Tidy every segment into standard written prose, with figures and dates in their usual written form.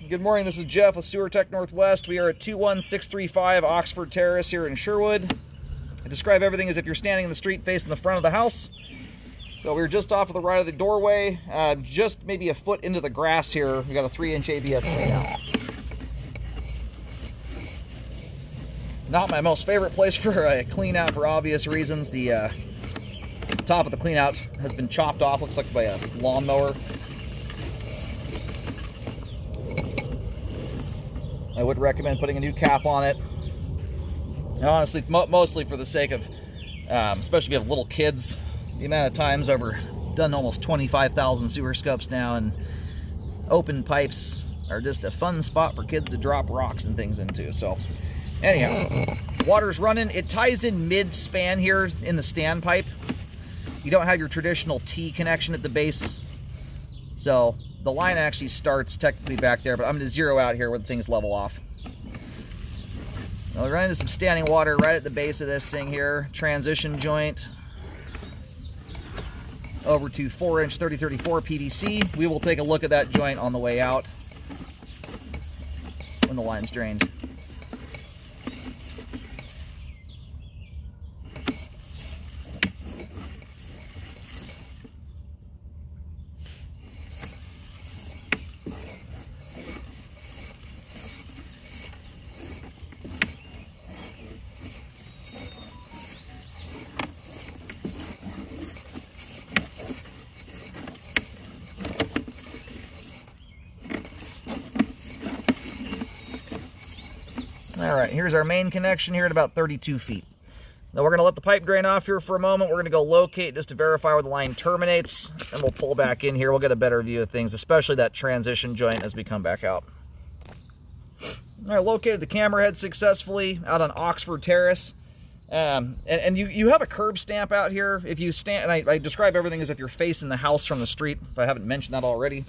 Good morning, this is Jeff with Sewer Tech Northwest. We are at 21635 Oxford Terrace here in Sherwood. I describe everything as if you're standing in the street facing the front of the house. So we're just off to the right of the doorway, just maybe a foot into the grass here. We got a 3-inch ABS clean out. Not my most favorite place for a clean out for obvious reasons. The top of the clean out has been chopped off, looks like by a lawnmower. I would recommend putting a new cap on it. And honestly, mostly for the sake of, especially if you have little kids, the amount of times I've done almost 25,000 sewer scopes now, and open pipes are just a fun spot for kids to drop rocks and things into. So anyhow, water's running. It ties in mid-span here in the standpipe. You don't have your traditional T connection at the base. So the line actually starts technically back there, but I'm going to zero out here where things level off. Now we're running into some standing water right at the base of this thing here. Transition joint over to 4-inch 3034 PVC. We will take a look at that joint on the way out when the line's drained. All right, here's our main connection here at about 32 feet. Now we're going to let the pipe drain off here for a moment. We're going to go locate just to verify where the line terminates, and we'll pull back in here. We'll get a better view of things, especially that transition joint as we come back out. All right, located the camera head successfully out on Oxford Terrace. And you have a curb stamp out here. If you stand, and I describe everything as if you're facing the house from the street, if I haven't mentioned that already.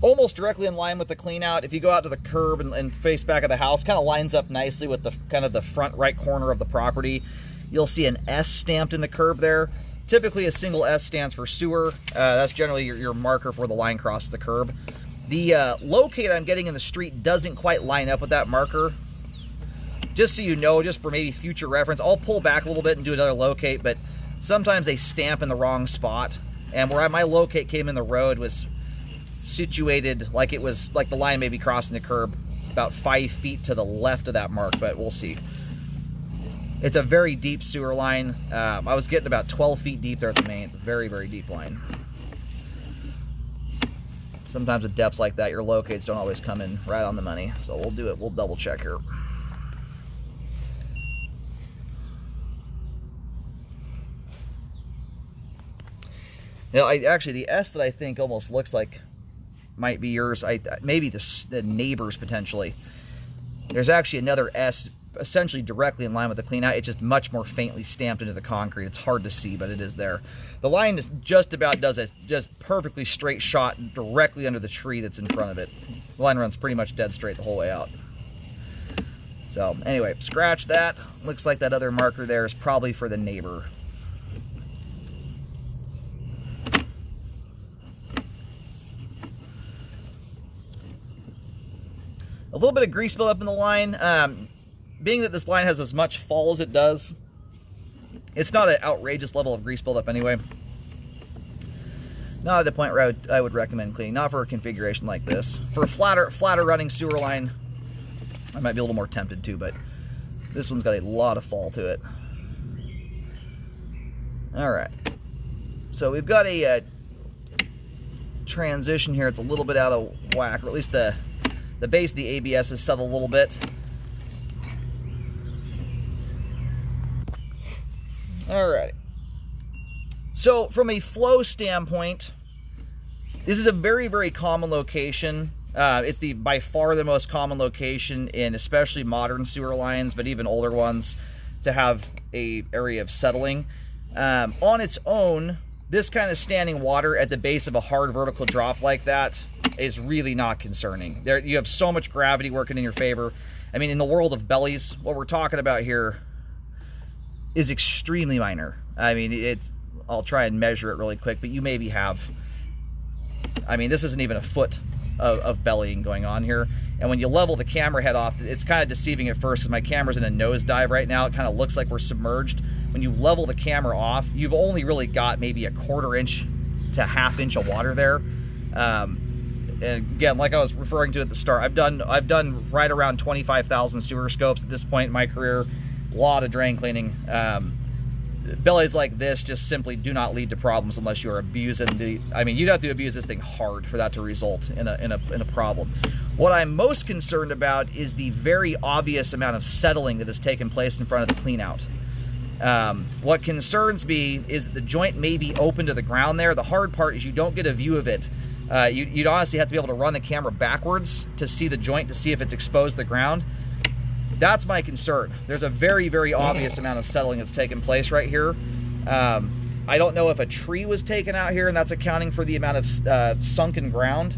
Almost directly in line with the clean out. If you go out to the curb and face back of the house, kind of lines up nicely with the kind of the front right corner of the property. You'll see an S stamped in the curb there. Typically a single S stands for sewer. That's generally your marker for the line crosses the curb. The locate I'm getting in the street doesn't quite line up with that marker. Just so you know, just for maybe future reference, I'll pull back a little bit and do another locate, but sometimes they stamp in the wrong spot. And where my locate came in the road was situated like it was like the line may be crossing the curb about 5 feet to the left of that mark, but we'll see. It's a very deep sewer line. I was getting about 12 feet deep there at the main. It's a very, very deep line. Sometimes at depths like that, your locates don't always come in right on the money. So we'll do it. We'll double check here. You know, actually the S that I think almost looks like might be yours. Maybe the neighbors potentially. There's actually another S essentially directly in line with the clean out. It's just much more faintly stamped into the concrete. It's hard to see, but it is there. The line is just about does a just perfectly straight shot directly under the tree that's in front of it. The line runs pretty much dead straight the whole way out. So anyway, scratch that. Looks like that other marker there is probably for the neighbor. A little bit of grease buildup in the line. Being that this line has as much fall as it does, it's not an outrageous level of grease buildup anyway. Not at a point where I would recommend cleaning. Not for a configuration like this. For a flatter running sewer line, I might be a little more tempted to, but this one's got a lot of fall to it. All right. So we've got a transition here. It's a little bit out of whack, or at least the base of the ABS is settled a little bit. Alright. So from a flow standpoint, this is a very, very common location. It's by far the most common location in especially modern sewer lines, but even older ones, to have a area of settling. On its own, this kind of standing water at the base of a hard vertical drop like that is really not concerning. You have so much gravity working in your favor. I mean, in the world of bellies, what we're talking about here is extremely minor. I mean, I'll try and measure it really quick, but you maybe have, I mean, this isn't even a foot of bellying going on here. And when you level the camera head off, it's kind of deceiving at first because my camera's in a nosedive right now. It kind of looks like we're submerged. When you level the camera off, you've only really got maybe a 1/4 inch to 1/2 inch of water there. And again, like I was referring to at the start, I've done right around 25,000 sewer scopes at this point in my career. A lot of drain cleaning. Bellies like this just simply do not lead to problems unless you're abusing the. I mean, you'd have to abuse this thing hard for that to result in a problem. What I'm most concerned about is the very obvious amount of settling that has taken place in front of the clean out. What concerns me is that the joint may be open to the ground there. The hard part is you don't get a view of it. You'd honestly have to be able to run the camera backwards to see the joint, to see if it's exposed to the ground. That's my concern. There's a very, very obvious amount of settling that's taken place right here. I don't know if a tree was taken out here and that's accounting for the amount of sunken ground,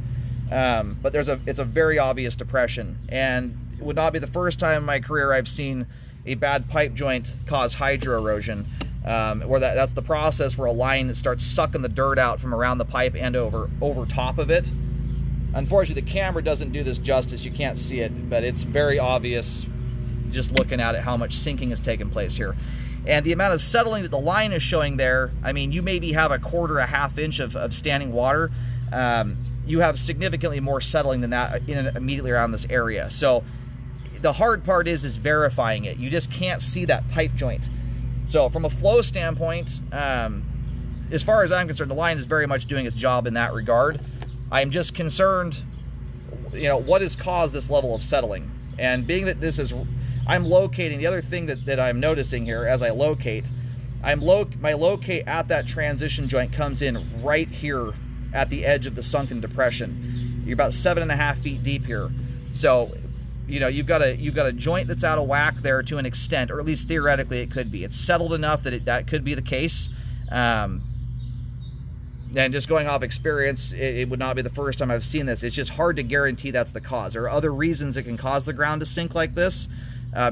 but it's a very obvious depression, and it would not be the first time in my career I've seen a bad pipe joint cause hydro erosion, where that's the process where a line starts sucking the dirt out from around the pipe and over top of it. Unfortunately, the camera doesn't do this justice. You can't see it, but it's very obvious just looking at it how much sinking has taken place here. And the amount of settling that the line is showing there, I mean, you maybe have a 1/4, 1/2 inch of standing water. You have significantly more settling than that immediately around this area. So the hard part is verifying it. You just can't see that pipe joint. So from a flow standpoint, as far as I'm concerned, the line is very much doing its job in that regard. I'm just concerned, what has caused this level of settling? And being that I'm locating, the other thing that I'm noticing here as I locate, my locate at that transition joint comes in right here at the edge of the sunken depression. You're about 7.5 feet deep here. So, you've got a joint that's out of whack there to an extent, or at least theoretically it could be. It's settled enough that that could be the case. And just going off experience, it would not be the first time I've seen this. It's just hard to guarantee that's the cause. There are other reasons that can cause the ground to sink like this.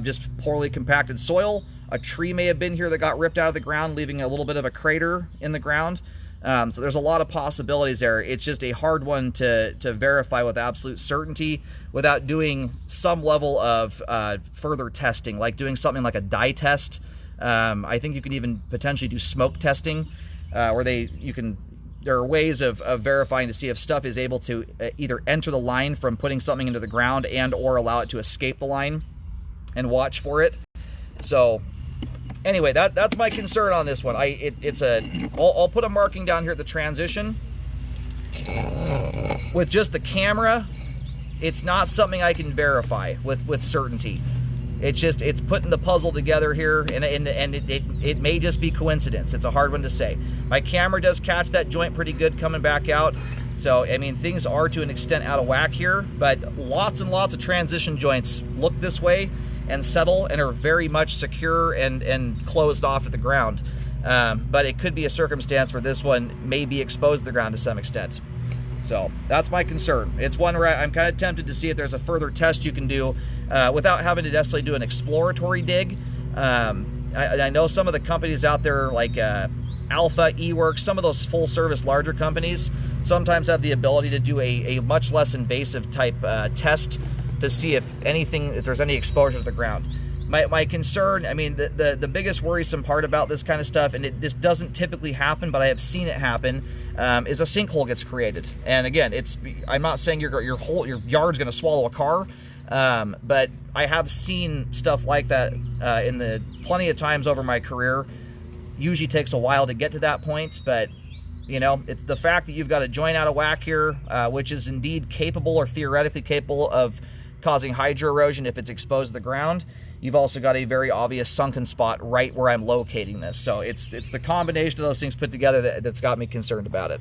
Just poorly compacted soil. A tree may have been here that got ripped out of the ground, leaving a little bit of a crater in the ground. So there's a lot of possibilities there. It's just a hard one to verify with absolute certainty without doing some level of further testing, like doing something like a dye test. I think you can even potentially do smoke testing, where there are ways of verifying to see if stuff is able to either enter the line from putting something into the ground and or allow it to escape the line, and watch for it. So anyway, that's my concern on this one. I'll put a marking down here at the transition. With just the camera, it's not something I can verify with certainty. It's putting the puzzle together here, and it may just be coincidence. It's a hard one to say. My camera does catch that joint pretty good coming back out. So, I mean, things are to an extent out of whack here, but lots and lots of transition joints look this way and settle and are very much secure and closed off at the ground. But it could be a circumstance where this one may be exposed to the ground to some extent. So that's my concern. It's one where I'm kind of tempted to see if there's a further test you can do without having to necessarily do an exploratory dig. I know some of the companies out there like Alpha, eWorks, some of those full service larger companies sometimes have the ability to do a much less invasive type test to see if there's any exposure to the ground. My concern, I mean, the biggest worrisome part about this kind of stuff, and this doesn't typically happen, but I have seen it happen, is a sinkhole gets created. And again, I'm not saying your yard's going to swallow a car, but I have seen stuff like that in the plenty of times over my career. Usually takes a while to get to that point, but it's the fact that you've got a joint out of whack here, which is indeed capable or theoretically capable of causing hydro erosion if it's exposed to the ground. You've also got a very obvious sunken spot right where I'm locating this. So it's the combination of those things put together that's got me concerned about it.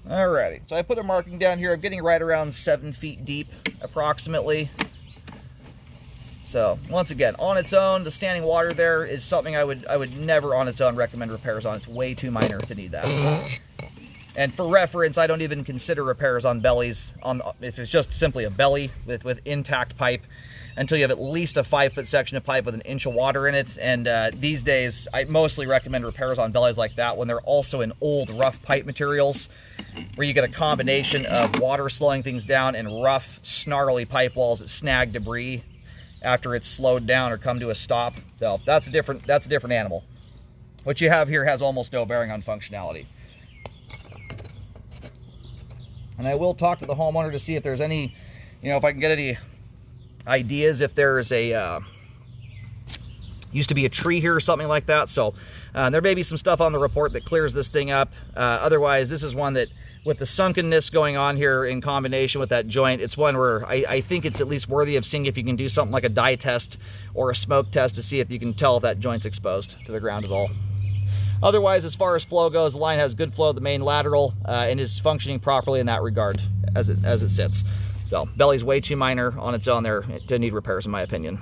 Alrighty, so I put a marking down here. I'm getting right around 7 feet deep, approximately. So once again, on its own, the standing water there is something I would never on its own recommend repairs on. It's way too minor to need that. And for reference, I don't even consider repairs on bellies if it's just simply a belly with intact pipe. until you have at least a 5-foot section of pipe with an inch of water in it. And these days, I mostly recommend repairs on bellies like that when they're also in old, rough pipe materials, where you get a combination of water slowing things down and rough, snarly pipe walls that snag debris after it's slowed down or come to a stop. So that's a different animal. What you have here has almost no bearing on functionality. And I will talk to the homeowner to see if there's any, if I can get any ideas, if there's a used to be a tree here or something like that. So there may be some stuff on the report that clears this thing up. Otherwise, this is one that, with the sunkenness going on here in combination with that joint, it's one where I think it's at least worthy of seeing if you can do something like a dye test or a smoke test to see if you can tell if that joint's exposed to the ground at all. Otherwise, as far as flow goes, the line has good flow of the main lateral and is functioning properly in that regard as it sits. So belly's way too minor on its own there to need repairs, in my opinion.